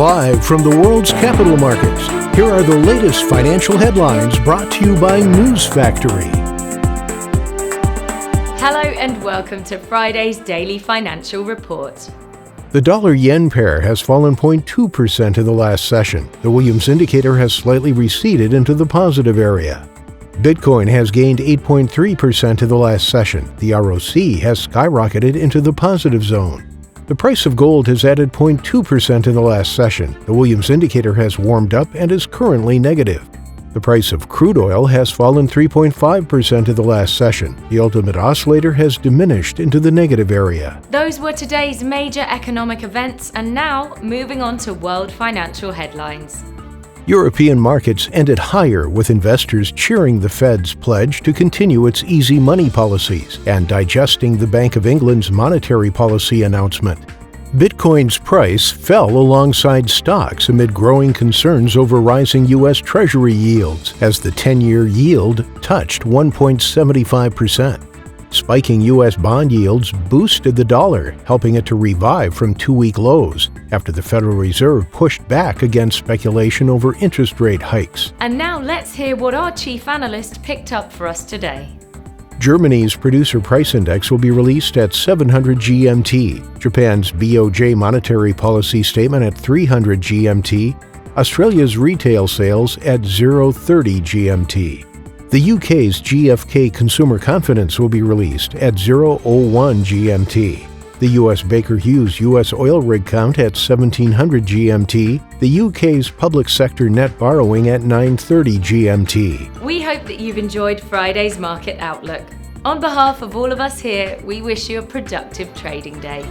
Live from the world's capital markets, here are the latest financial headlines brought to you by News Factory. Hello and welcome to Friday's Daily Financial Report. The dollar-yen pair has fallen 0.2% in the last session. The Williams indicator has slightly receded into the positive area. Bitcoin has gained 8.3% in the last session. The ROC has skyrocketed into the positive zone. The price of gold has added 0.2% in the last session. The Williams indicator has warmed up and is currently negative. The price of crude oil has fallen 3.5% in the last session. The ultimate oscillator has diminished into the negative area. Those were today's major economic events, and now moving on to world financial headlines. European markets ended higher, with investors cheering the Fed's pledge to continue its easy money policies and digesting the Bank of England's monetary policy announcement. Bitcoin's price fell alongside stocks amid growing concerns over rising U.S. Treasury yields as the 10-year yield touched 1.75%. Spiking U.S. bond yields boosted the dollar, helping it to revive from two-week lows after the Federal Reserve pushed back against speculation over interest rate hikes. And now let's hear what our chief analyst picked up for us today. Germany's Producer Price Index will be released at 700 GMT, Japan's BOJ monetary policy statement at 300 GMT, Australia's retail sales at 0:30 GMT. The UK's GfK consumer confidence will be released at 0:01 GMT. The US Baker Hughes US oil rig count at 1700 GMT. The UK's public sector net borrowing at 9:30 GMT. We hope that you've enjoyed Friday's market outlook. On behalf of all of us here, we wish you a productive trading day.